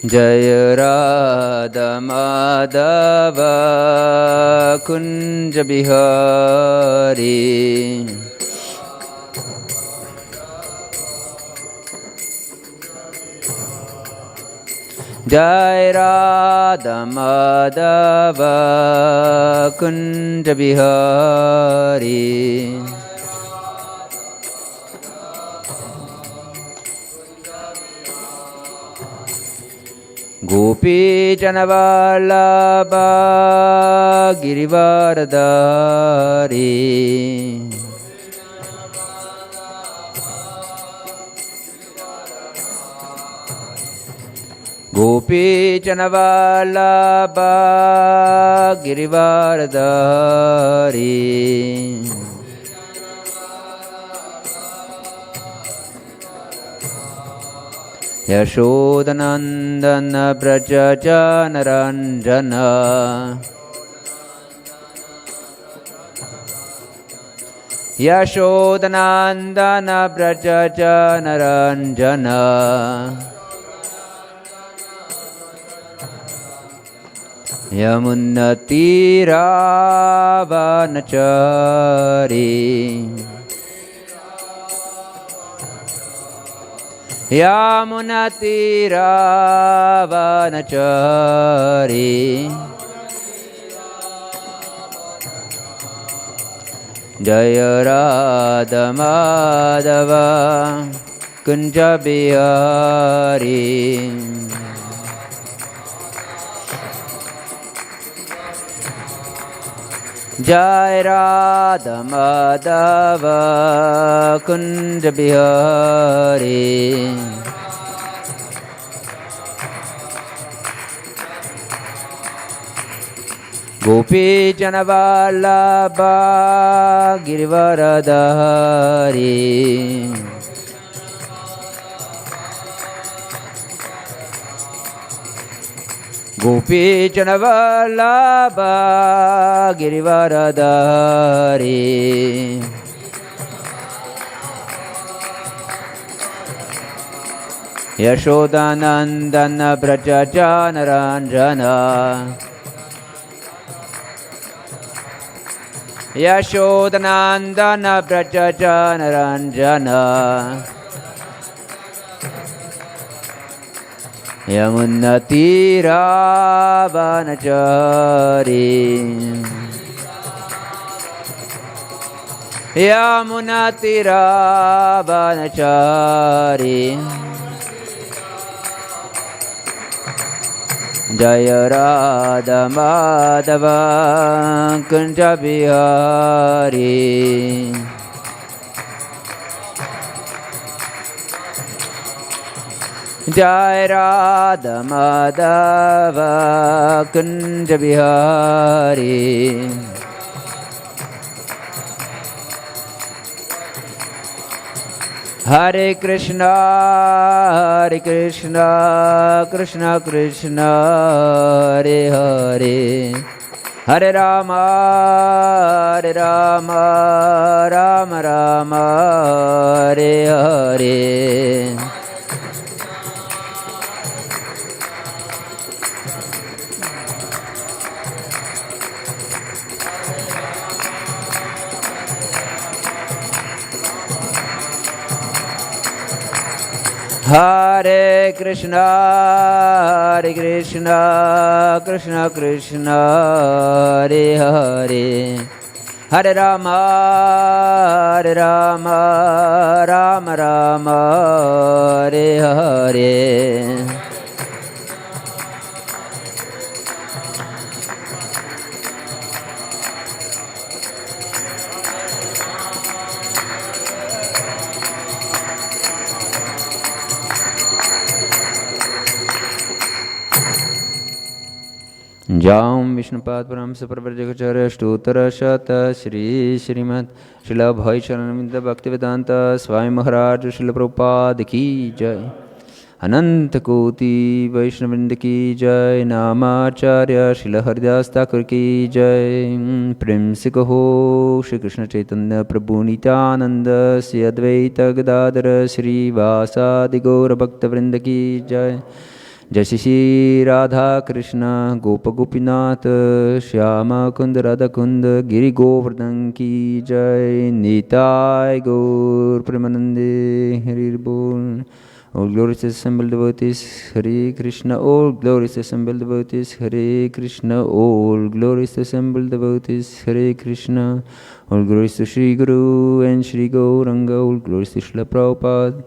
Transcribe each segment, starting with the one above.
Jaya Radha Madhava Kunja Bihari Jaya Radha Madhava Kunja Bihari Gopi Janavallabha Girivaradhari Gopi Janavallabha Girivaradhari Yashodanandana Braja Janaranjana Yashodanandana Braja Janaranjana Yamunati Ravanachari Yamunati Ravanachari Jaya Radha Madhava Kunja Bihari Jaya Radha Madhava Kunja Bihari Gopi Janavallabha Girivaradhari Gopi Janavallabha Girivaradhari Yashodanandana Braja Janaranjana Yashodanandana Braja Janaranjana Yamunati Ravanachari Yamunati Ravanachari Jaya Radha Madhava Kunja Bihari Jai Radha Madhava Kunja Bihari Hare Krishna Krishna Krishna Hare Hare Hare Rama Rama Rama Hare Hare Hare Krishna Krishna Krishna Hare Hare Hare Rama Rama Rama Hare Hare Jam Vishnupad Paramsa Pravarjakacharya Stutara Shata Shri Srimad Srila Bhai Charanamita Bhaktivedanta Swami Maharaj Srila Prabhupada Ki Jai Ananta Koti Vaishnavinda Ki Jai Namacharya Srila Haridas Thakur Ki Jai Prem Se Kaho Shri Krishna Chaitanya Prabhu Nityananda Sri Advaita Gadadara Sri Vasadi Gaura Bhakta Vrinda Ki Jai Jai Shri Radha Krishna Gopa Gopinath Shyama Kunda Radha Kunda Giri Govardhan Ki Jai Nitai Gaur Premanande Hari Bol. All glorious assembled devotees, Hare Krishna. All glorious assembled devotees, Hare Krishna. All glorious assembled devotees, Hare Krishna. All glorious to Shri Guru and Shri Gauranga. All glorious to Srila Prabhupada.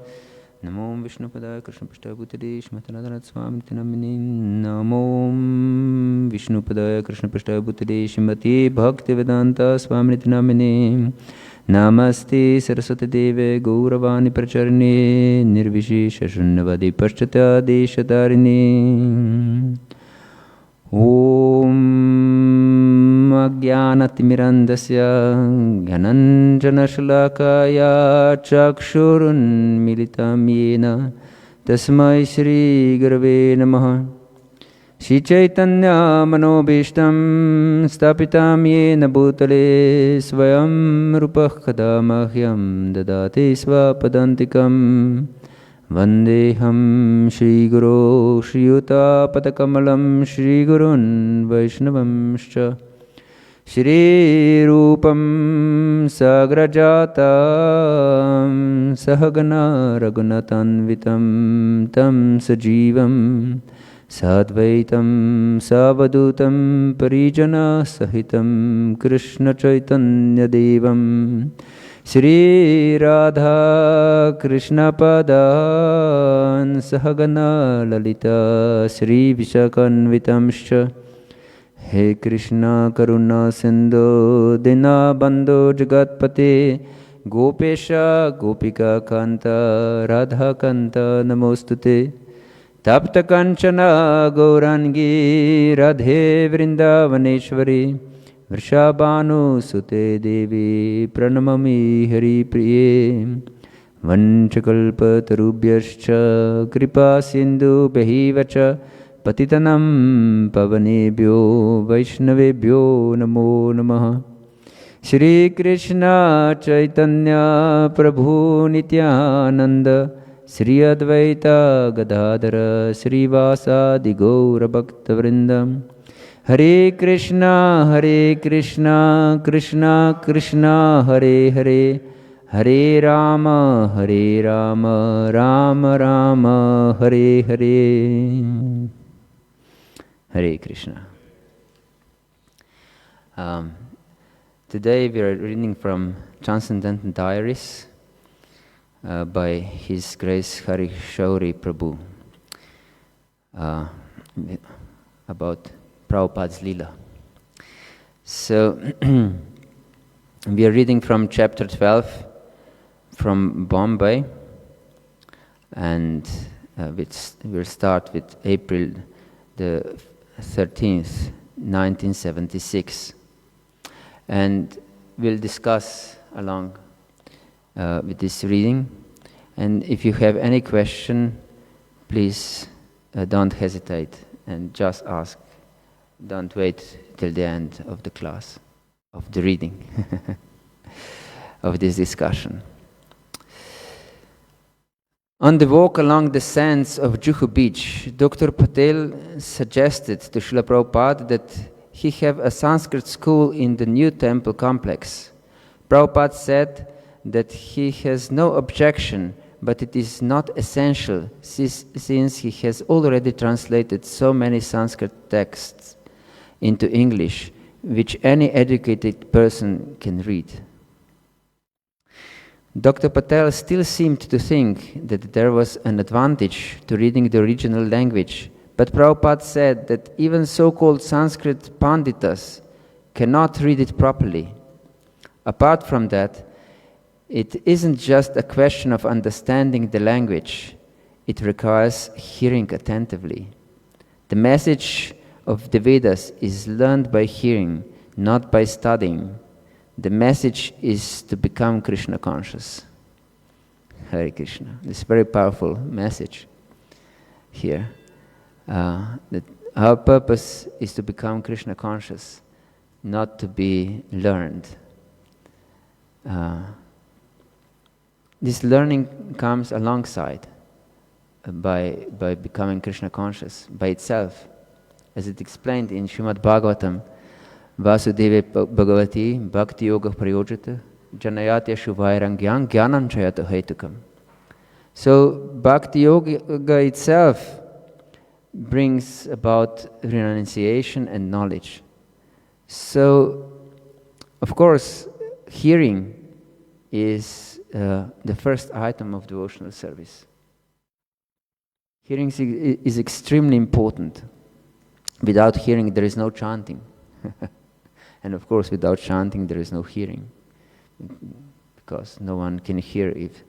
Namo Vishnu Padaya Krishna Prasthaya Bhutale Shrimati Radharani Swami Namini. Namo Vishnu Padaya Krishna Prasthaya Bhutale Shrimati Bhaktivedanta Swami Namini. Namaste Saraswati Deve Gauravani Pracharne Nirvishesha Shunyavadi Paschatya Deshatarine. Om Ajnanatimirandasya Gyananjana Shalakaya Chakshurun Militam Yena Tasmai Shri Gurave Namaha. Shri Chaitanya Manobhishtam Stapitam Yena Bhutale Svayam Rupah Kadamahyam Dadati Svapadantikam Vandeham Shri Guru Shri Yuta Padakamalam Shri Gurun Vaishnavamscha Shri Rupam Sagrajatam Sahagana Raghunatanvitam Tam Sajivam Sadvaitam Savadutam Parijana Sahitam Krishna Chaitanya Devam Shri Radha Krishna Padan Sahagana Lalita Shri Vishakanvitamscha. He Krishna Karuna Sindhu Dinabandhu Jagatpate Gopesha Gopika Kanta Radha Kanta Namostute. Tapta Kanchana Gaurangi Radhe Vrindavaneshwari Vrishabhanu Sute Devi Pranamami Hari Priye. Vanchakalpa Tarubhyascha Kripa Sindhu Behivacha Patitanam Pavanebhyo Vaishnavebhyo Namo Namaha. Shri Krishna Chaitanya Prabhu Nityananda Sri Advaita Gadadhara Sri Vasadi Gaura Bhakta Vrindam. Hare Krishna Krishna Krishna Hare Hare Hare Rama Rama Rama Hare Hare. Hare Krishna. Today we are reading from Transcendental Diaries by His Grace Hari Shauri Prabhu about Prabhupada's Leela. So we are reading from chapter 12 from Bombay, and we'll start with April the 13th, 1976. And we'll discuss along with this reading. And if you have any question, please don't hesitate and just ask. Don't wait till the end of the class, of the reading, of this discussion. On the walk along the sands of Juhu Beach, Dr. Patel suggested to Srila Prabhupada that he have a Sanskrit school in the new temple complex. Prabhupada said that he has no objection, but it is not essential since he has already translated so many Sanskrit texts into English, which any educated person can read. Dr. Patel still seemed to think that there was an advantage to reading the original language, but Prabhupada said that even so-called Sanskrit panditas cannot read it properly. Apart from that, it isn't just a question of understanding the language, it requires hearing attentively. The message of the Vedas is learned by hearing, not by studying. The message is to become Krishna conscious. Hare Krishna. This is a very powerful message here. That our purpose is to become Krishna conscious, not to be learned. This learning comes alongside. by becoming Krishna conscious by itself. As it explained in Srimad Bhagavatam, Vasudeva Bhagavati Bhakti Yoga Prayojata Janayatya Shubhairangyang Gyanam Chayata Hetukam. So Bhakti Yoga itself brings about renunciation and knowledge. So, of course, hearing is the first item of devotional service. Hearing is extremely important. Without hearing, there is no chanting. And of course, without chanting, there is no hearing. Because no one can hear if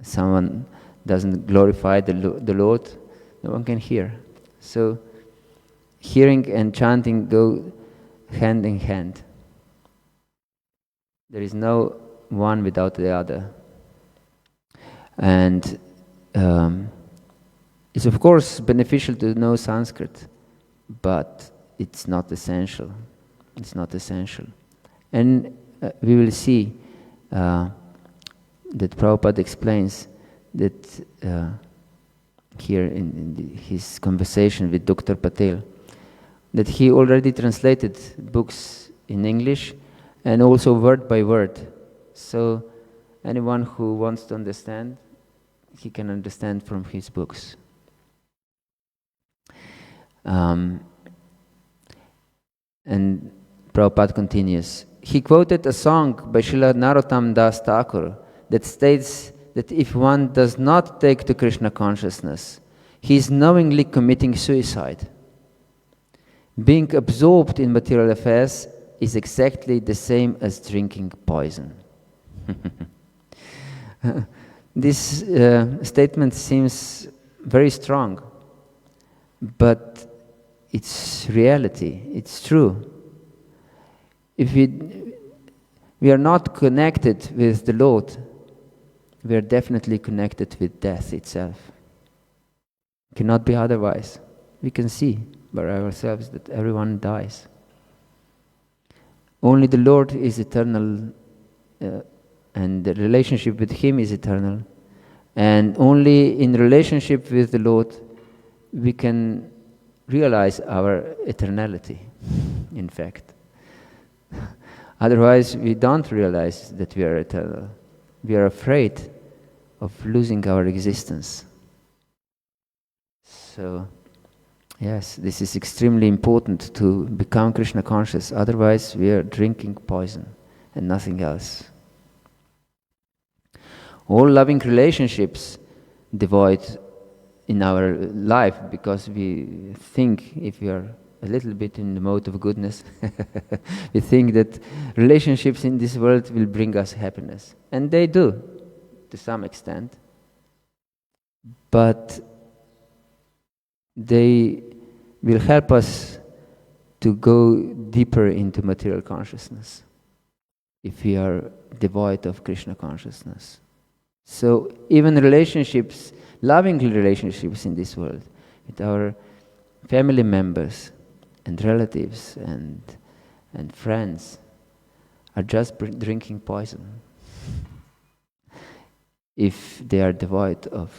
someone doesn't glorify the Lord, no one can hear. So, hearing and chanting go hand in hand. There is no one without the other. And it's of course beneficial to know Sanskrit, but it's not essential. It's not essential. And we will see that Prabhupada explains that here in his conversation with Dr. Patel, that he already translated books in English and also word by word. So anyone who wants to understand, he can understand from his books. And Prabhupada continues. He quoted a song by Srila Narottam Das Thakur that states that if one does not take to Krishna consciousness, he is knowingly committing suicide. Being absorbed in material affairs is exactly the same as drinking poison. This statement seems very strong, but it's reality, it's true. If we are not connected with the Lord, we are definitely connected with death itself. It cannot be otherwise. We can see by ourselves that everyone dies. Only the Lord is eternal, and the relationship with Him is eternal. And only in relationship with the Lord we can realize our eternality, in fact. Otherwise, we don't realize that we are eternal. We are afraid of losing our existence. So, yes, this is extremely important to become Krishna conscious. Otherwise, we are drinking poison and nothing else. All loving relationships devoid in our life, because we think if we are a little bit in the mode of goodness, we think that relationships in this world will bring us happiness. And they do, to some extent. But they will help us to go deeper into material consciousness if we are devoid of Krishna consciousness. So even relationships, loving relationships in this world, with our family members and relatives and friends, are just drinking poison if they are devoid of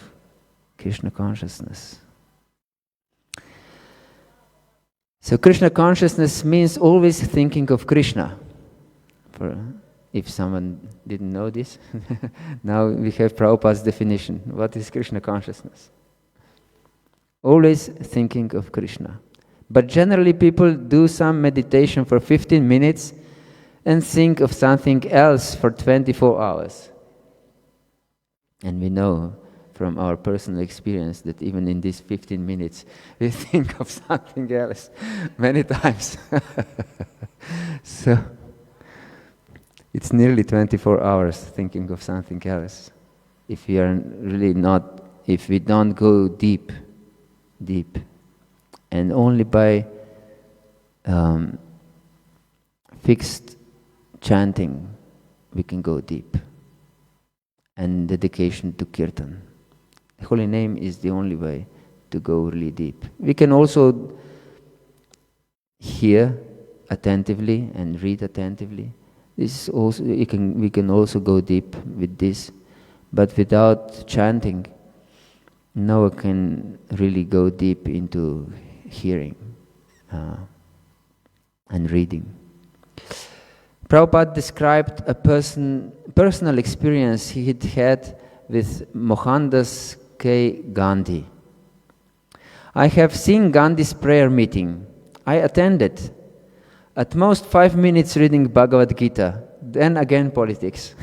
Krishna consciousness. So Krishna consciousness means always thinking of Krishna. If someone didn't know this, now we have Prabhupada's definition. What is Krishna consciousness? Always thinking of Krishna. But generally people do some meditation for 15 minutes and think of something else for 24 hours. And we know from our personal experience that even in these 15 minutes we think of something else many times. So it's nearly 24 hours thinking of something else. If we are really not, if we don't go deep, and only by fixed chanting we can go deep, and dedication to kirtan. The holy name is the only way to go really deep. We can also hear attentively and read attentively. This is also, we can also go deep with this, but without chanting, no one can really go deep into hearing and reading. Prabhupada described a personal experience he had had with Mohandas K. Gandhi. I have seen Gandhi's prayer meeting. I attended. At most 5 minutes reading Bhagavad Gita, then again politics.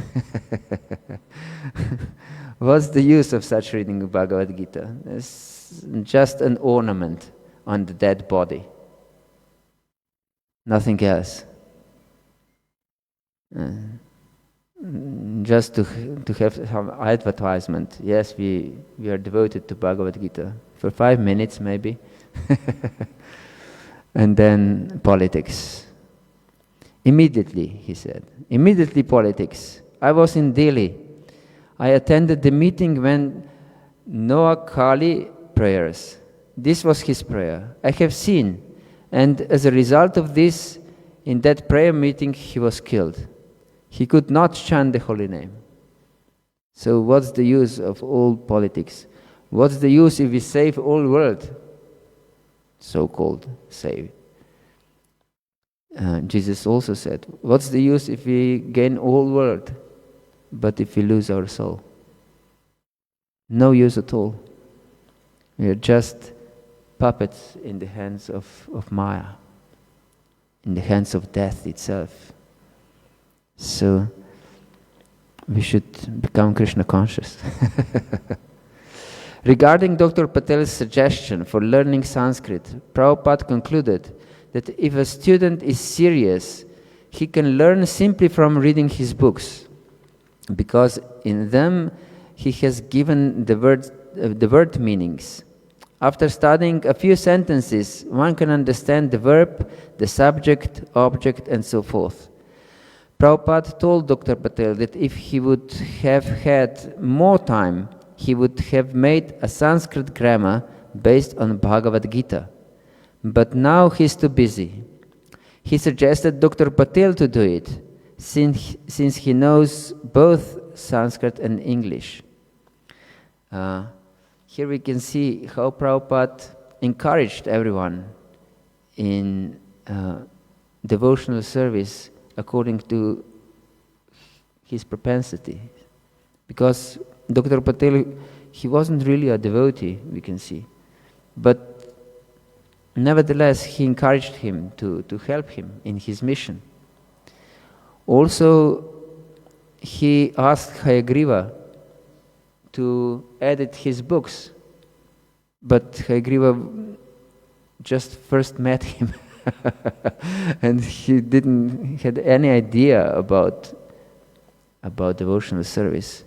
What's the use of such reading Bhagavad Gita? It's just an ornament on the dead body. Nothing else. Just to have some advertisement. Yes, we are devoted to Bhagavad Gita. For 5 minutes maybe. And then politics. Immediately, he said. Immediately politics. I was in Delhi. I attended the meeting when Noah Kali prayers. This was his prayer. I have seen. And as a result of this, in that prayer meeting, he was killed. He could not chant the holy name. So what's the use of all politics? What's the use if we save all world? So-called save. Jesus also said, what's the use if we gain all world, but if we lose our soul? No use at all. We are just puppets in the hands of Maya, in the hands of death itself. So we should become Krishna conscious. Regarding Dr. Patel's suggestion for learning Sanskrit, Prabhupada concluded that if a student is serious, he can learn simply from reading his books, because in them he has given the word meanings. After studying a few sentences, one can understand the verb, the subject, object, and so forth. Prabhupada told Dr. Patel that if he would have had more time, he would have made a Sanskrit grammar based on Bhagavad Gita. But now he's too busy. He suggested Dr. Patel to do it, since he knows both Sanskrit and English. Here we can see how Prabhupada encouraged everyone in devotional service according to his propensity. Because Dr. Patel, he wasn't really a devotee, we can see. But nevertheless, he encouraged him to help him in his mission. Also, he asked Hayagriva to edit his books, but Hayagriva just first met him and he didn't had any idea about devotional service.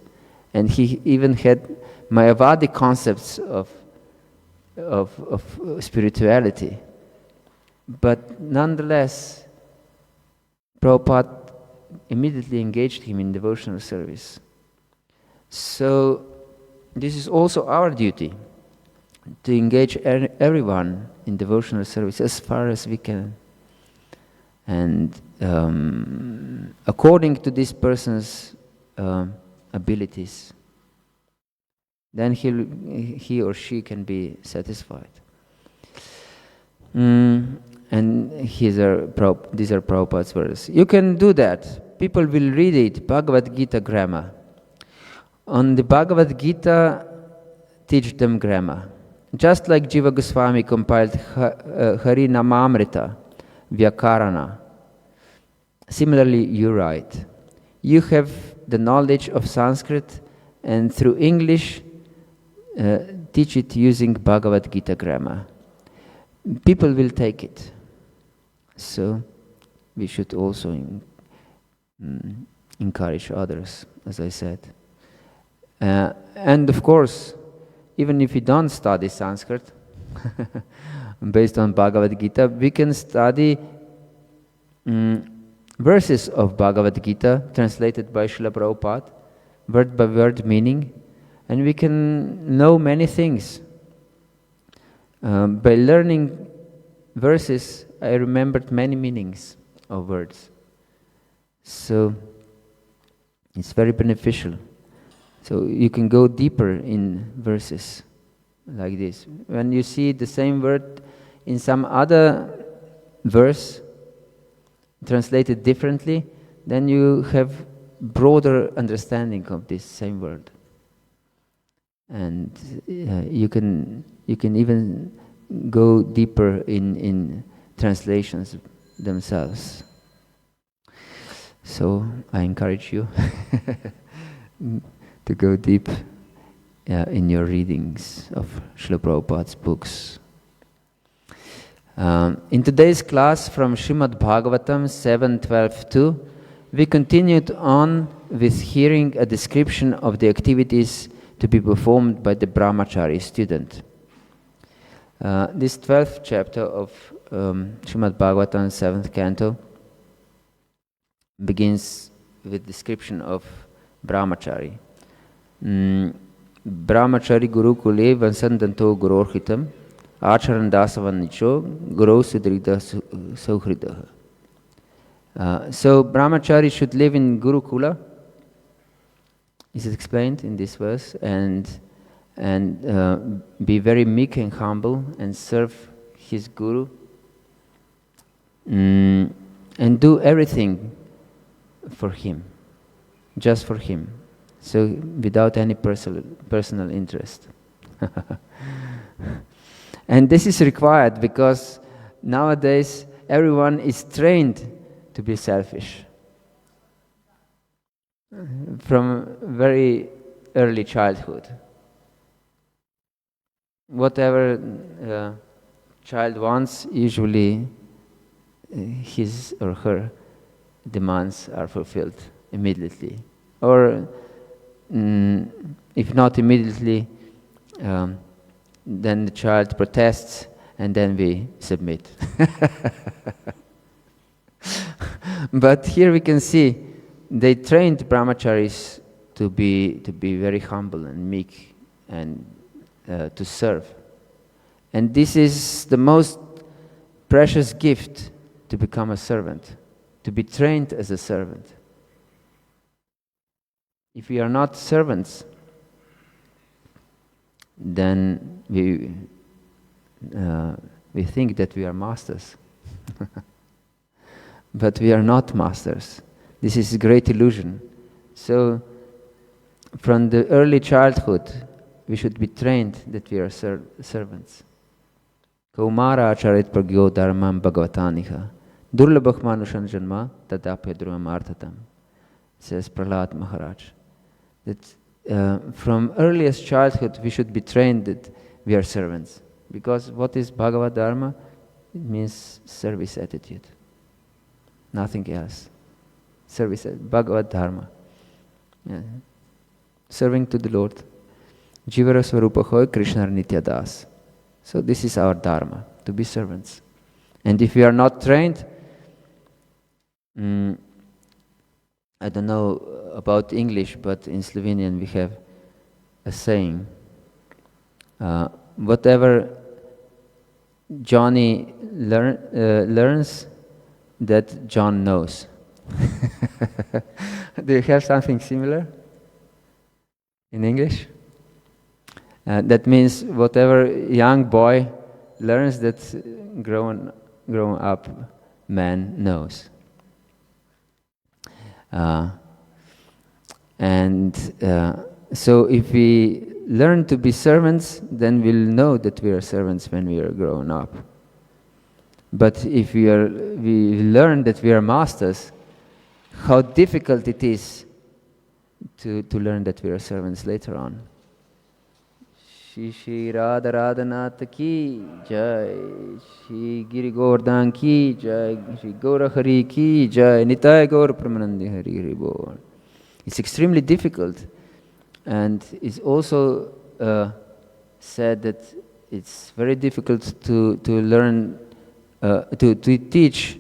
And he even had Mayavadi concepts of spirituality. But nonetheless, Prabhupada immediately engaged him in devotional service. So this is also our duty, to engage everyone in devotional service as far as we can. And according to this person's abilities, then he or she can be satisfied. And these are Prabhupada's words. You can do that. People will read it, Bhagavad Gita grammar. On the Bhagavad Gita, teach them grammar. Just like Jiva Goswami compiled Hari Namamrita, Vyakarana. Similarly, you write. You have the knowledge of Sanskrit, and through English, teach it using Bhagavad Gita grammar. People will take it. So we should also encourage others, as I said. And of course, even if we don't study Sanskrit, based on Bhagavad Gita, we can study verses of Bhagavad Gita translated by Srila Prabhupada, word by word meaning, and we can know many things. By learning verses, I remembered many meanings of words. So it's very beneficial. So you can go deeper in verses like this. When you see the same word in some other verse translated differently, then you have broader understanding of this same word, and you can even go deeper in translations themselves. So I encourage you to go deep in your readings of Srila Prabhupada's books. In today's class from Srimad Bhagavatam 7.12.2, we continued on with hearing a description of the activities to be performed by the brahmachari student. This 12th chapter of Srimad Bhagavatam, 7th canto, begins with description of brahmachari. Brahmachari guru kule vansandanto gurorhitam acharan dasavan nicho guru sudrida sauhridaha. So brahmachari should live in Gurukula, is it explained in this verse, and be very meek and humble and serve his guru, and do everything for him, just for him, so without any personal interest. And this is required because nowadays everyone is trained to be selfish from very early childhood. Whatever child wants, usually his or her demands are fulfilled immediately, or if not immediately, then the child protests and then we submit. But here we can see they trained brahmacharis to be very humble and meek and to serve. And this is the most precious gift, to become a servant, to be trained as a servant. If we are not servants, then we think that we are masters. But we are not masters. This is a great illusion. So, from the early childhood, we should be trained that we are servants. Kaumara acharit pragyo dharmam bhagavataniha durlabhak manushan janma tadapya drumam arthatam, says Prahlad Maharaj. That from earliest childhood we should be trained that we are servants. Because what is Bhagavad Dharma? It means service attitude. Nothing else. Service, Bhagavad Dharma. Yeah. Serving to the Lord. Jivara Swarupa Hoy Krishna Nitya Das. So this is our Dharma, to be servants. And if we are not trained, I don't know about English, but in Slovenian we have a saying, whatever Johnny learns, that John knows. Do you have something similar in English? That means whatever young boy learns, that grown up man knows. So if we learn to be servants, then we'll know that we are servants when we are grown up. But if we learn that we are masters, how difficult it is to learn that we are servants later on. Shri Radha Radhanath ki jai, Shri Giri Govardhan ki jai, Shri Gaura Hari ki jai, Nitai Gaur Pramanandi Hari Hari Bol. It's extremely difficult, and it's also said that it's very difficult to learn, to teach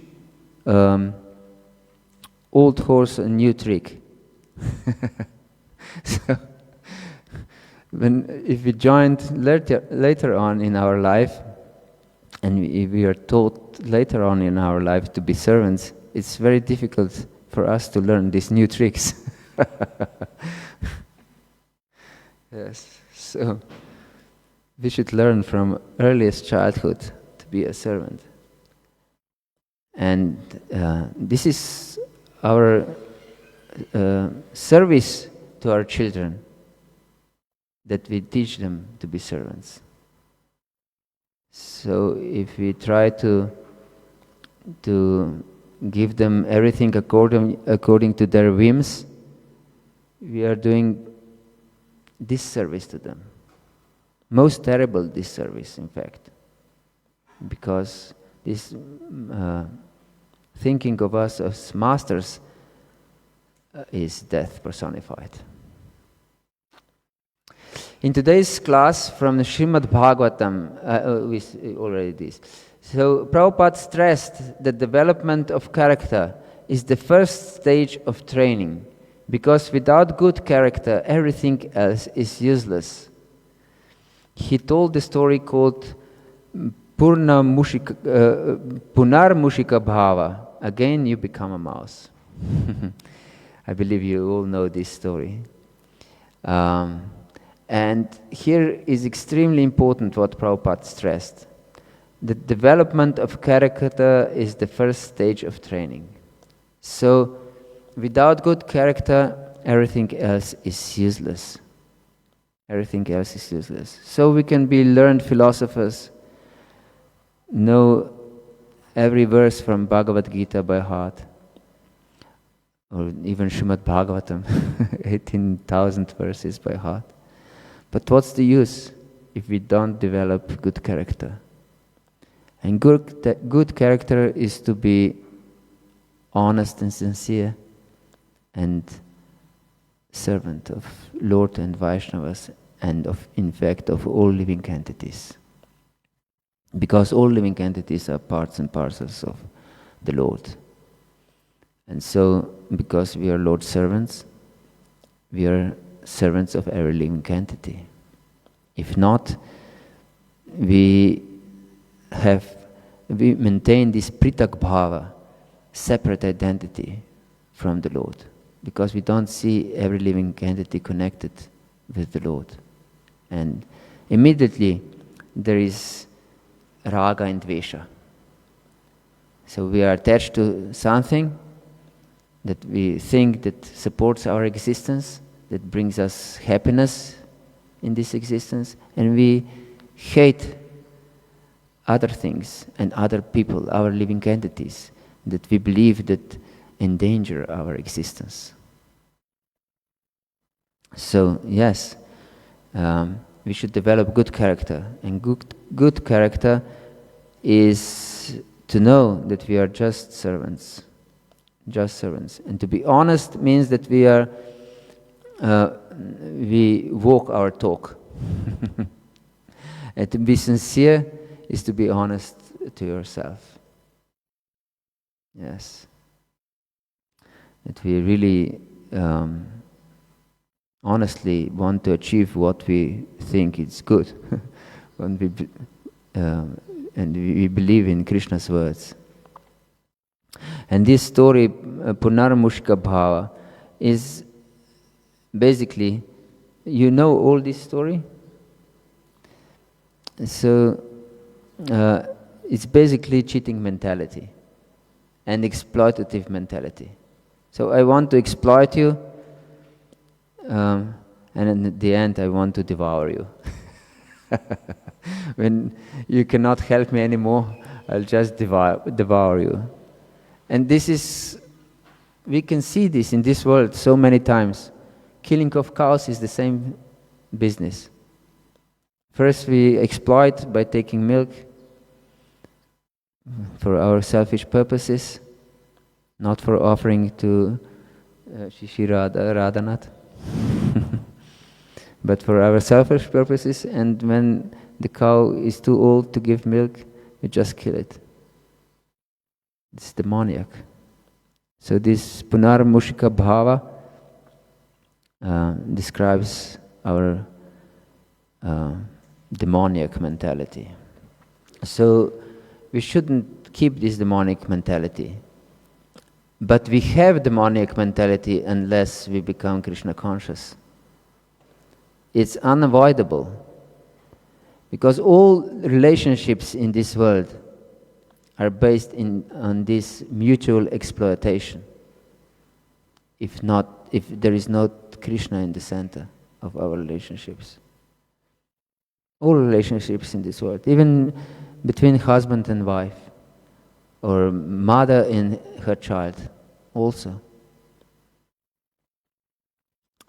old horse a new trick. So, if we joined later on in our life, and if we are taught later on in our life to be servants, it's very difficult for us to learn these new tricks. Yes. So we should learn from earliest childhood to be a servant. And this is our service to our children, that we teach them to be servants. So if we try to give them everything according to their whims, we are doing disservice to them. Most terrible disservice, in fact, because this thinking of us as masters is death personified. In today's class from the Srimad Bhagavatam, we already this. So Prabhupada stressed that development of character is the first stage of training, because without good character, everything else is useless. He told the story called Punar Mushika Bhava. Again, you become a mouse. I believe you all know this story. And here is extremely important what Prabhupada stressed. The development of character is the first stage of training. So, without good character, everything else is useless. Everything else is useless. So we can be learned philosophers, know every verse from Bhagavad Gita by heart, or even Srimad Bhagavatam, 18,000 verses by heart. But what's the use if we don't develop good character? And good character is to be honest and sincere and servant of Lord and Vaishnavas, and in fact of all living entities. Because all living entities are parts and parcels of the Lord. And so, because we are Lord's servants, we are servants of every living entity. If not, we maintain this pritak bhava, separate identity from the Lord, because we don't see every living entity connected with the Lord. And immediately there is raga and dvesha. So we are attached to something that we think that supports our existence, that brings us happiness in this existence, and we hate other things and other people, our living entities, that we believe that endanger our existence. So yes, we should develop good character, and good character is to know that we are just servants. And to be honest means that we walk our talk. And to be sincere is to be honest to yourself. Yes. That we really honestly want to achieve what we think is good. And we believe in Krishna's words. And this story, Punar Mushika Bhava, is basically, you know all this story? So, it's basically cheating mentality and exploitative mentality. So I want to exploit you, and at the end I want to devour you. When you cannot help me anymore, I'll just devour you. And this is, we can see this in this world so many times. Killing of cows is the same business. First we exploit by taking milk for our selfish purposes, not for offering to Shishira Radhanath, but for our selfish purposes, and when the cow is too old to give milk, we just kill it. It's demoniac. So this Punar Mushika Bhava describes our demoniac mentality. So we shouldn't keep this demonic mentality. But we have demoniac mentality unless we become Krishna conscious. It's unavoidable. Because all relationships in this world are based on this mutual exploitation. If there is not Krishna in the center of our relationships. All relationships in this world, even between husband and wife, or mother and her child, also.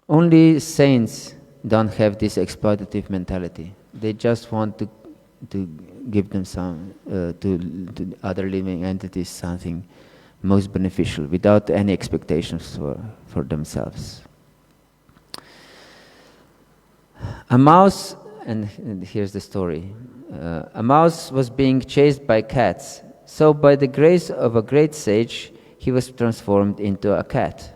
Only saints don't have this exploitative mentality. They just want to give them to other living entities something most beneficial, without any expectations for themselves. A mouse, and here's the story. A mouse was being chased by cats, so by the grace of a great sage, he was transformed into a cat.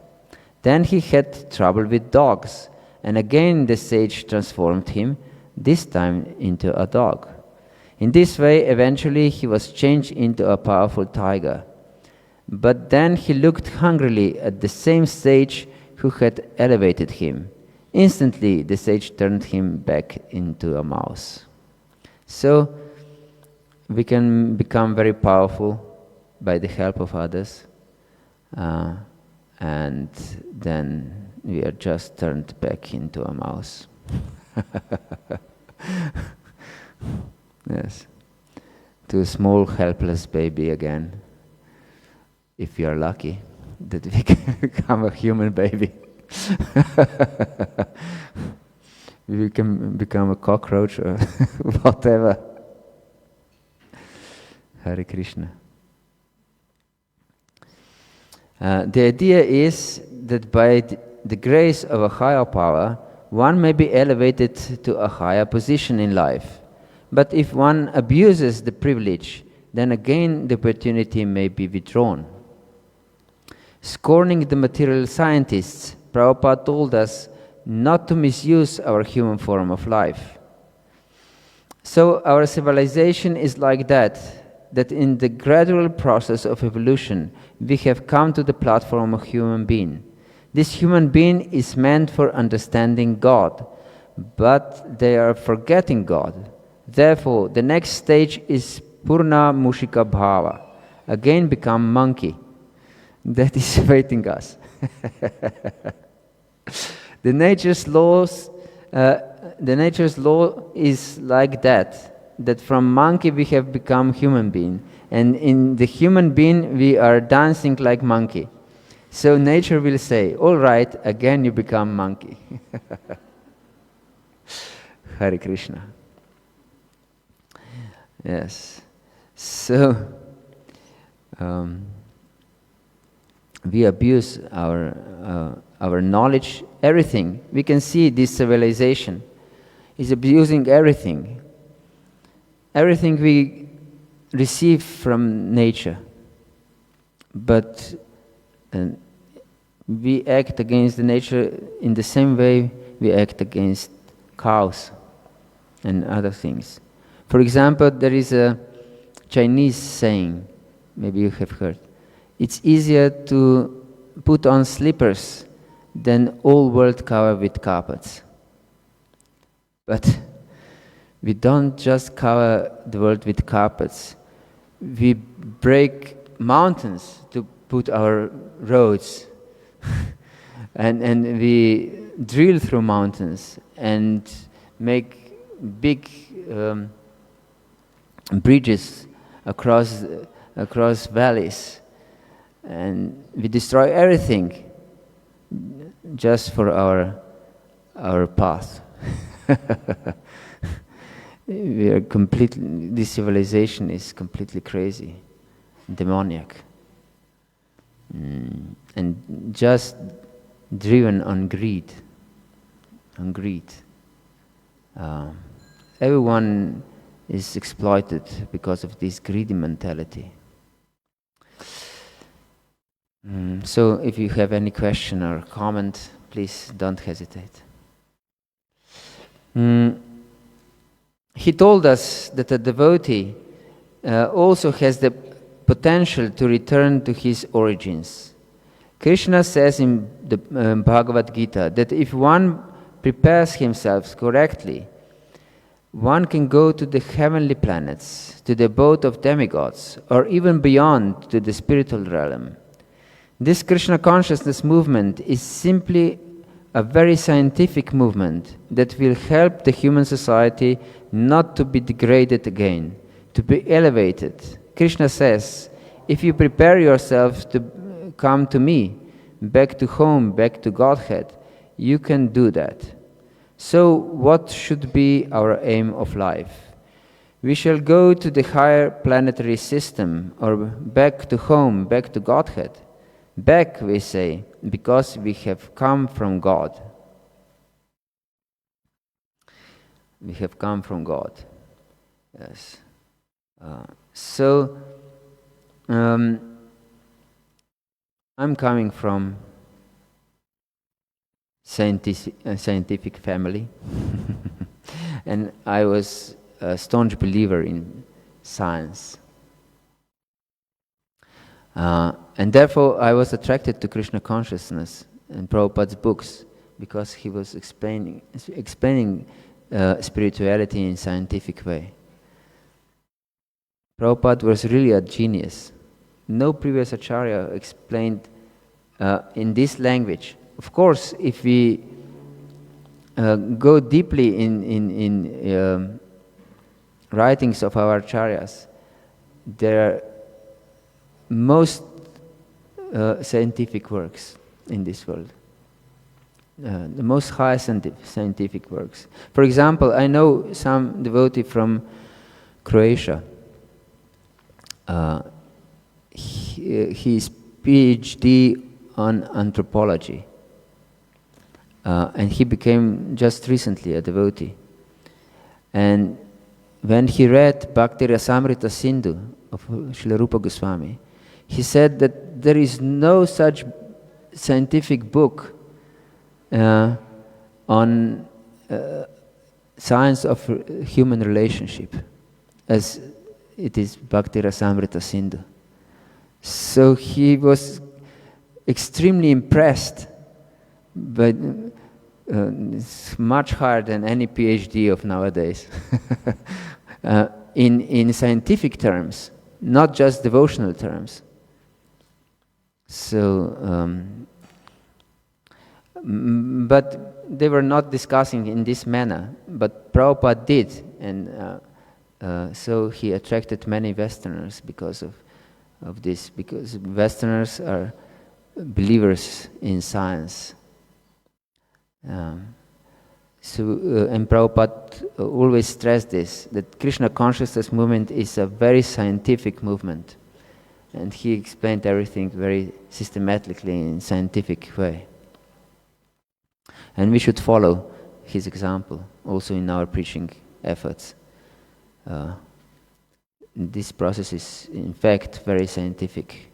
Then he had trouble with dogs, and again the sage transformed him, this time into a dog. In this way, eventually he was changed into a powerful tiger. But then he looked hungrily at the same sage who had elevated him. Instantly, the sage turned him back into a mouse. So, we can become very powerful by the help of others, and then we are just turned back into a mouse. Yes, to a small helpless baby again, if we are lucky that we can become a human baby. We can become a cockroach or whatever. Hare Krishna. The idea is that by the grace of a higher power, one may be elevated to a higher position in life. But if one abuses the privilege, then again the opportunity may be withdrawn. Scorning the material scientists, Prabhupada told us not to misuse our human form of life. So our civilization is like that in the gradual process of evolution, we have come to the platform of human being. This human being is meant for understanding God, but they are forgetting God. Therefore, the next stage is Purna Mushika Bhava, again become monkey. That is awaiting us. The nature's law is like that from monkey we have become human being, and in the human being we are dancing like monkey. So nature will say, all right, again you become monkey. Hare Krishna. Yes. So we abuse our knowledge, everything. We can see this civilization is abusing everything. Everything we receive from nature. But we act against the nature in the same way we act against cows and other things. For example, there is a Chinese saying, maybe you have heard, it's easier to put on slippers than all world cover with carpets. But we don't just cover the world with carpets. We break mountains to put our roads. and we drill through mountains and make big bridges across valleys. And we destroy everything just for our path. We are this civilization is completely crazy, demoniac, and just driven on greed. Everyone is exploited because of this greedy mentality. So if you have any question or comment, please don't hesitate. He told us that a devotee also has the potential to return to his origins. Krishna says in the Bhagavata Gita that if one prepares himself correctly, One can go to the heavenly planets, to the abode of demigods, or even beyond to the spiritual realm. This Krishna consciousness movement is simply a very scientific movement that will help the human society not to be degraded again, to be elevated. Krishna says, if you prepare yourself to come to me, back to home, back to Godhead, you can do that. So what should be our aim of life? We shall go to the higher planetary system, or back to home, back to Godhead. Back, we say, because we have come from God. We have come from God. Yes. I'm coming from scientific family, and I was a staunch believer in science. And therefore I was attracted to Krishna consciousness and Prabhupada's books, because he was explaining spirituality in a scientific way. Prabhupada was really a genius. No previous acharya explained in this language. Of course, if we go deeply in writings of our acharyas, there are most scientific works in this world. The most high scientific works. For example, I know some devotee from Croatia. He's PhD on anthropology, and he became just recently a devotee. And when he read Bhakti Rasamrita Sindhu of Srila Rupa Goswami, he said that there is no such scientific book on science of human relationship as it is Bhakti Rasamrita Sindhu. So he was extremely impressed, but it's much higher than any PhD of nowadays. In scientific terms, not just devotional terms. So, but they were not discussing in this manner, but Prabhupada did, and so he attracted many Westerners because of this, because Westerners are believers in science. And Prabhupada always stressed this, that Krishna consciousness movement is a very scientific movement. And he explained everything very systematically in a scientific way. And we should follow his example also in our preaching efforts. This process is in fact very scientific.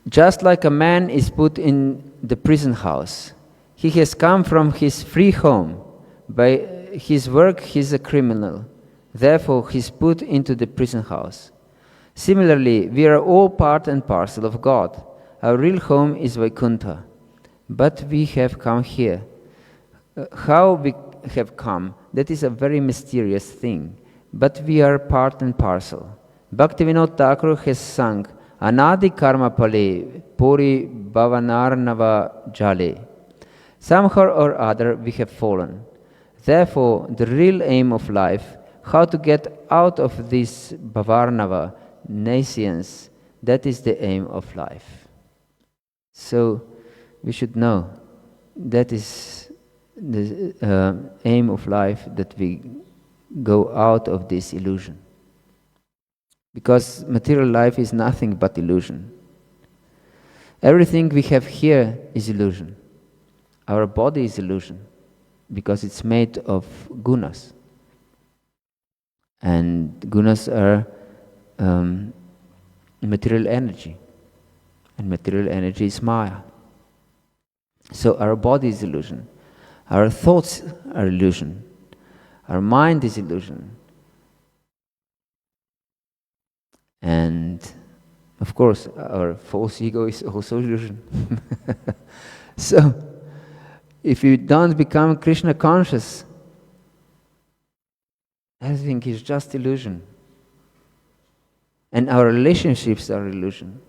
Just like a man is put in the prison house, he has come from his free home. By his work he is a criminal. Therefore he is put into the prison house. Similarly, we are all part and parcel of God. Our real home is Vaikuntha. But we have come here. How we have come, that is a very mysterious thing. But we are part and parcel. Bhaktivinoda Thakur has sung, Anadi karma pale, puri bhavanarnava jale. Somehow or other we have fallen. Therefore, the real aim of life, how to get out of this bhavarnava, nescience, that is the aim of life. So, we should know that is the aim of life, that we go out of this illusion. Because material life is nothing but illusion. Everything we have here is illusion. Our body is illusion, because it's made of gunas. And gunas are material energy. And material energy is Maya. So our body is illusion. Our thoughts are illusion. Our mind is illusion. And of course, our false ego is also illusion. So, If you don't become Krishna conscious, everything is just illusion. And our relationships are illusion.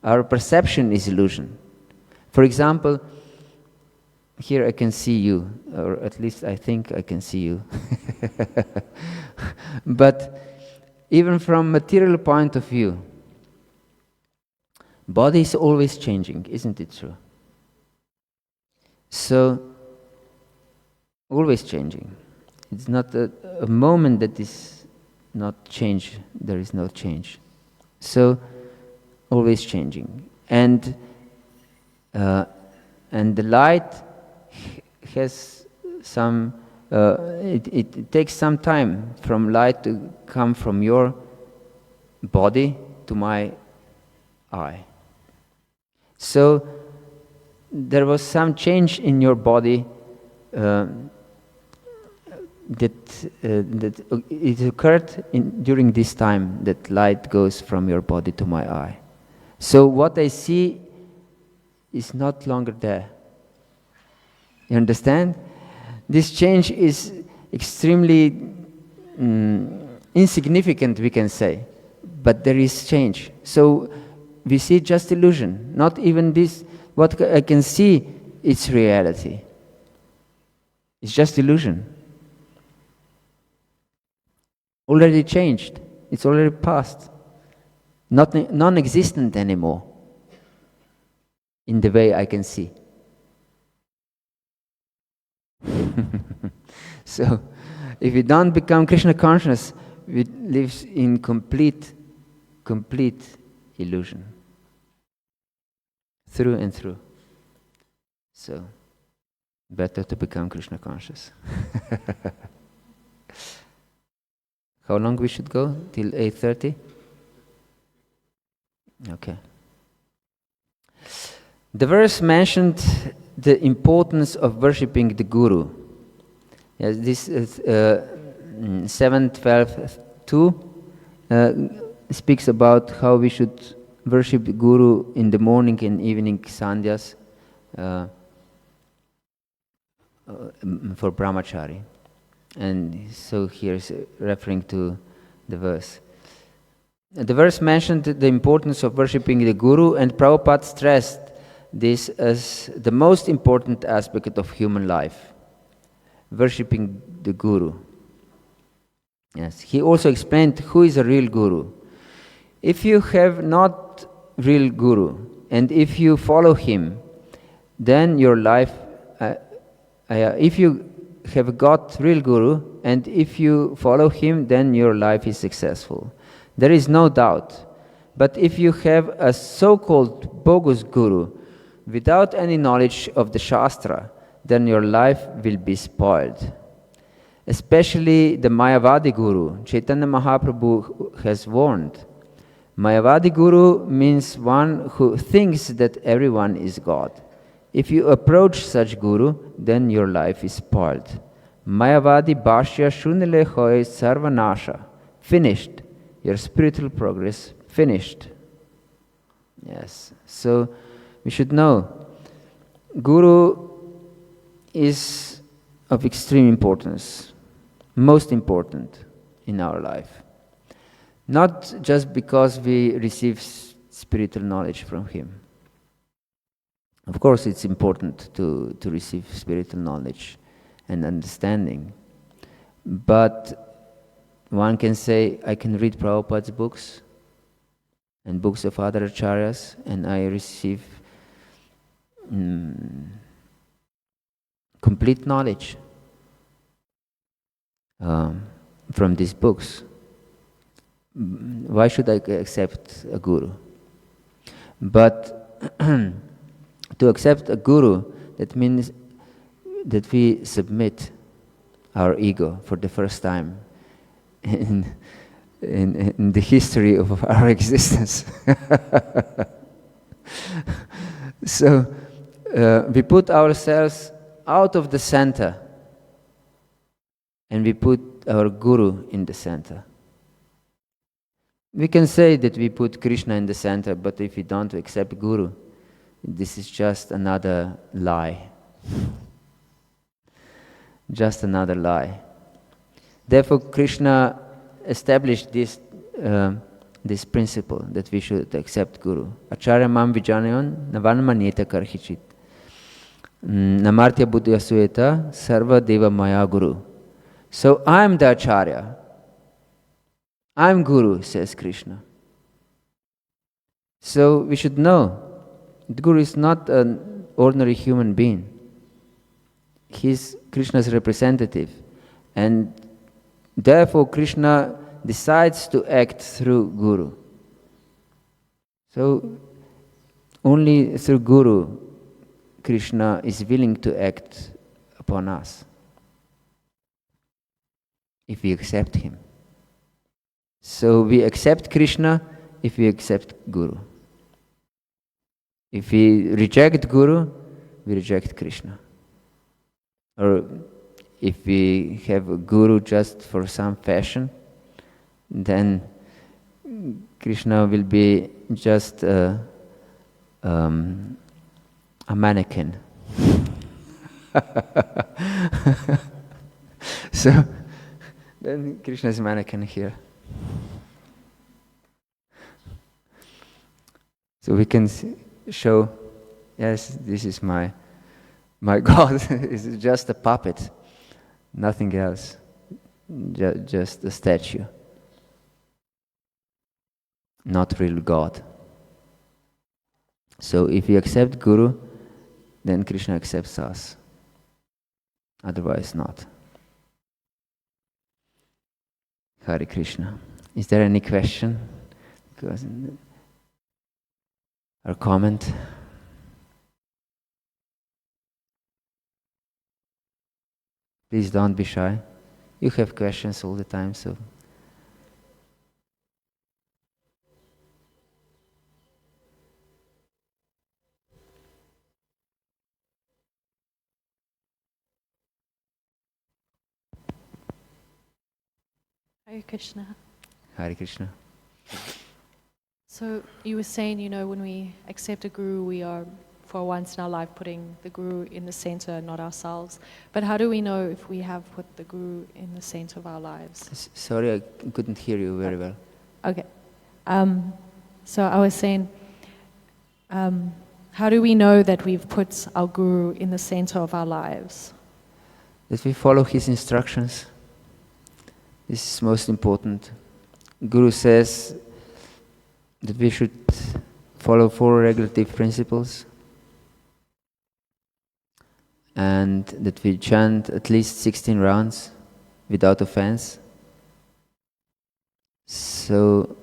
Our perception is illusion. For example, here I can see you, or at least I think I can see you. But even from material point of view, body is always changing, isn't it true? So, always changing. It's not a moment that is not change, there is no change. So, always changing. And the light has some, it takes some time from light to come from your body to my eye. So there was some change in your body that it occurred during this time that light goes from your body to my eye. So what I see is not longer there. You understand? This change is extremely insignificant, we can say, but there is change. So we see just illusion, not even this. What I can see, it's reality. It's just illusion. Already changed. It's already past. Not non-existent anymore in the way I can see. So, if we don't become Krishna conscious, we live in complete illusion. Through and through. So, better to become Krishna conscious. How long we should go? Till 8:30? Okay. The verse mentioned the importance of worshipping the Guru. Yes, this is 7:12:2 speaks about how we should worship the Guru in the morning and evening sandhyas for brahmachari. And so here's referring to the verse. The verse mentioned the importance of worshipping the Guru, and Prabhupada stressed this as the most important aspect of human life, worshipping the Guru. Yes, he also explained who is a real Guru. If you have not real Guru, and if you follow him, then your life, if you have got real Guru, and if you follow him, then your life is successful. There is no doubt. But if you have a so-called bogus Guru, without any knowledge of the Shastra, then your life will be spoiled. Especially the Mayavadi Guru, Chaitanya Mahaprabhu has warned. Mayavadi Guru means one who thinks that everyone is God. If you approach such Guru, then your life is spoiled. Mayavadi Bhashya Shunile Hoy Sarvanasha. Finished. Your spiritual progress finished. Yes. So we should know Guru is of extreme importance, most important in our life. Not just because we receive spiritual knowledge from him. Of course, it's important to receive spiritual knowledge and understanding. But one can say, I can read Prabhupada's books and books of other acharyas, and I receive complete knowledge from these books. Why should I accept a Guru? But to accept a Guru, that means that we submit our ego for the first time in the history of our existence. So we put ourselves out of the center and we put our Guru in the center. We can say that we put Krishna in the center, but if we don't accept Guru, this is just another lie. just another lie. Therefore, Krishna established this principle that we should accept Guru. Acharya mam vijanayon navan manyeta karhichit. Namartya buddhya sueta sarva deva maya guru. So I am the Acharya. I am Guru, says Krishna. So we should know the Guru is not an ordinary human being. He is Krishna's representative. And therefore Krishna decides to act through Guru. So only through Guru Krishna is willing to act upon us, if we accept him. So we accept Krishna if we accept Guru. If we reject Guru, we reject Krishna. Or if we have a Guru just for some fashion, then Krishna will be just a mannequin. So then Krishna is a mannequin here. So we can show, yes, this is my God. It's just a puppet, nothing else, just a statue, not real God. So if we accept Guru, then Krishna accepts us. Otherwise not. Hare Krishna. Is there any question? Or comment? Please don't be shy. You have questions all the time, so. Hare Krishna. Hare Krishna. So you were saying, when we accept a guru, we are, for once in our life, putting the guru in the center, not ourselves. But how do we know if we have put the guru in the center of our lives? Sorry, I couldn't hear you very well. Okay. So I was saying, how do we know that we've put our guru in the center of our lives? That we follow his instructions. This is most important. Guru says that we should follow 4 regulative principles and that we chant at least 16 rounds without offense. So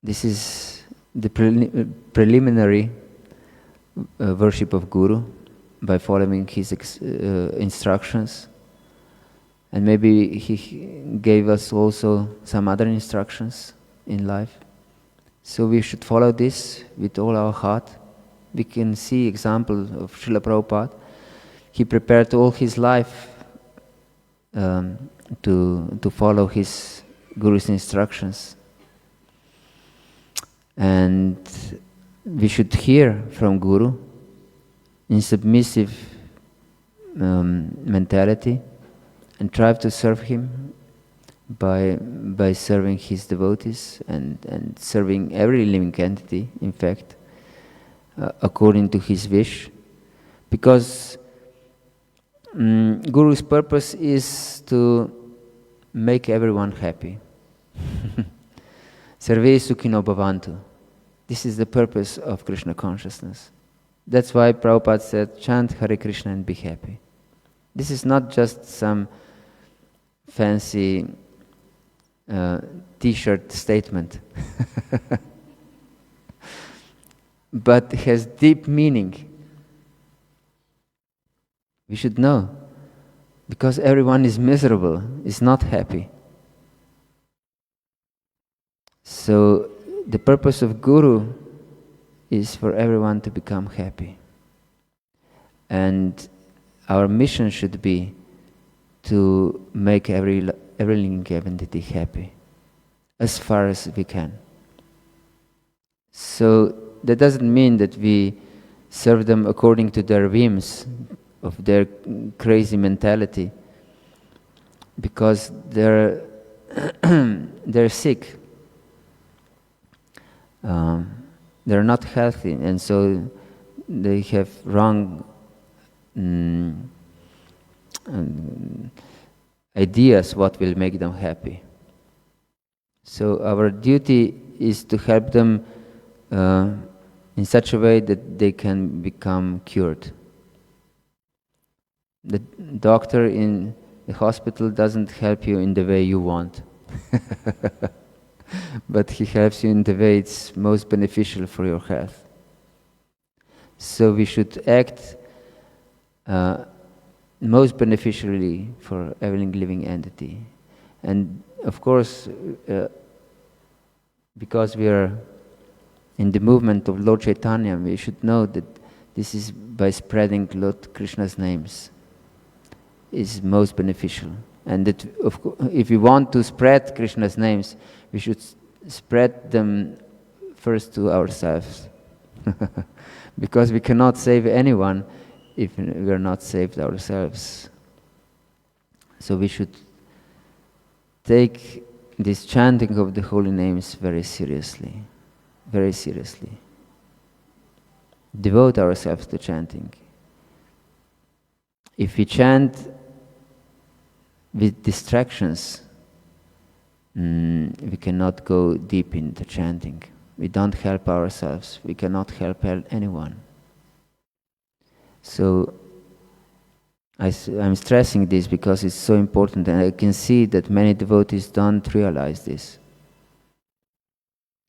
this is the preliminary worship of Guru by following his instructions. And maybe he gave us also some other instructions in life. So we should follow this with all our heart. We can see example of Srila Prabhupada. He prepared all his life to follow his Guru's instructions. And we should hear from Guru in submissive mentality and try to serve him by serving his devotees and serving every living entity, in fact, according to his wish. Because Guru's purpose is to make everyone happy. Sarve sukhino bhavantu. This is the purpose of Krishna consciousness. That's why Prabhupada said, chant Hare Krishna and be happy. This is not just some fancy t-shirt statement, but has deep meaning. We should know, because everyone is miserable, is not happy. So the purpose of Guru is for everyone to become happy. And our mission should be to make every living entity happy, as far as we can. So that doesn't mean that we serve them according to their whims, of their crazy mentality, because they're they're sick. They're not healthy, and so they have wrong ideas what will make them happy. So our duty is to help them in such a way that they can become cured. The doctor in the hospital doesn't help you in the way you want. But he helps you in the way it's most beneficial for your health. So we should act most beneficially for every living entity. And of course, because we are in the movement of Lord Chaitanya, we should know that this is by spreading Lord Krishna's names is most beneficial. And that if we want to spread Krishna's names, we should spread them first to ourselves. Because we cannot save anyone if we are not saved ourselves. So we should take this chanting of the holy names very seriously. Very seriously. Devote ourselves to chanting. If we chant with distractions, we cannot go deep into chanting. We don't help ourselves. We cannot help anyone. So I'm stressing this because it's so important, and I can see that many devotees don't realize this.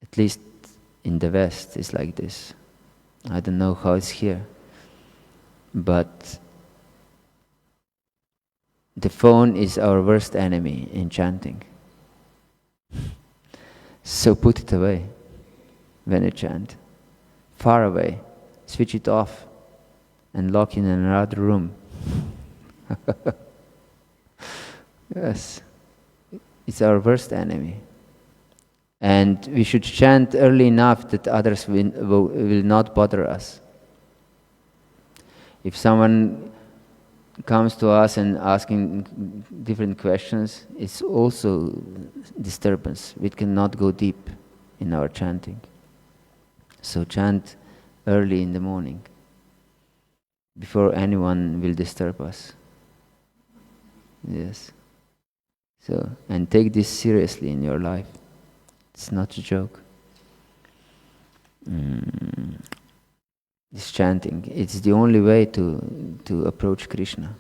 At least in the West, it's like this. I don't know how it's here. But the phone is our worst enemy in chanting. So put it away when you chant. Far away. Switch it off and lock in another room. Yes. It's our worst enemy. And we should chant early enough that others will not bother us. If someone comes to us and asking different questions, it's also disturbance. We cannot go deep in our chanting. So chant early in the morning, before anyone will disturb us. Yes. So, and take this seriously in your life. It's not a joke. This chanting, it's the only way to approach Krishna.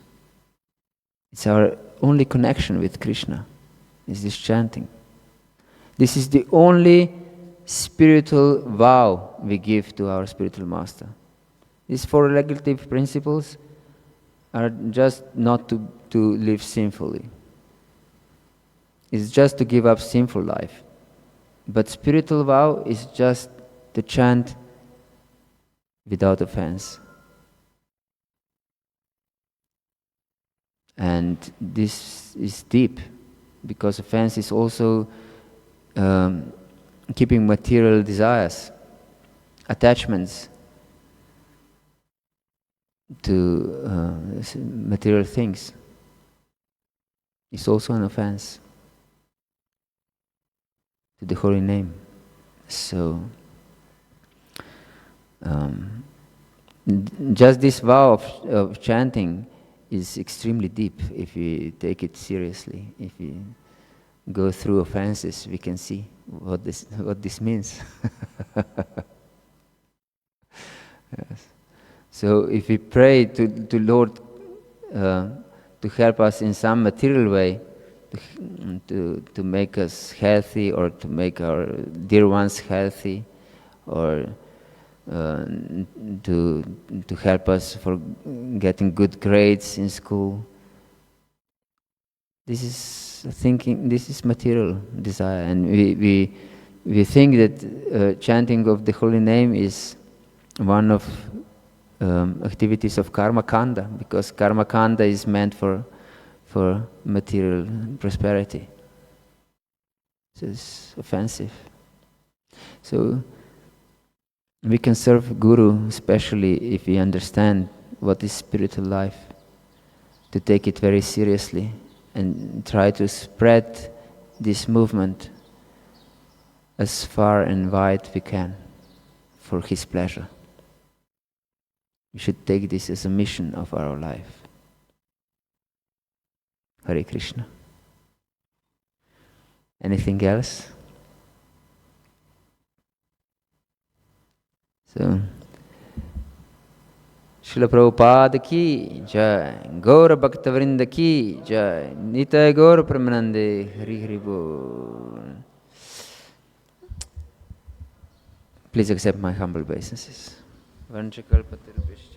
It's our only connection with Krishna, is this chanting. This is the only spiritual vow we give to our spiritual master. These 4 regulative principles are just not to live sinfully. It's just to give up sinful life. But spiritual vow is just to chant without offense. And this is deep, because offense is also keeping material desires, attachments to material things. It's also an offense to the holy name. So just this vow of chanting is extremely deep if we take it seriously. If we go through offenses, we can see what this means. Yes. So if we pray to Lord to help us in some material way, to make us healthy, or to make our dear ones healthy, or to help us for getting good grades in school. This is thinking. This is material desire, and we think that chanting of the holy name is one of activities of karma kanda, because karma kanda is meant for material prosperity. So it's offensive. So we can serve Guru, especially if we understand what is spiritual life, to take it very seriously and try to spread this movement as far and wide we can for His pleasure. We should take this as a mission of our life. Hare Krishna. Anything else? So, Srila Prabhupada ki jai, Gaura Bhakta Vrinda ki jai, Nitai Gaura Pramanande, Hari Hari Bol. Please accept my humble obeisances. Vanchakalpatarubhishya.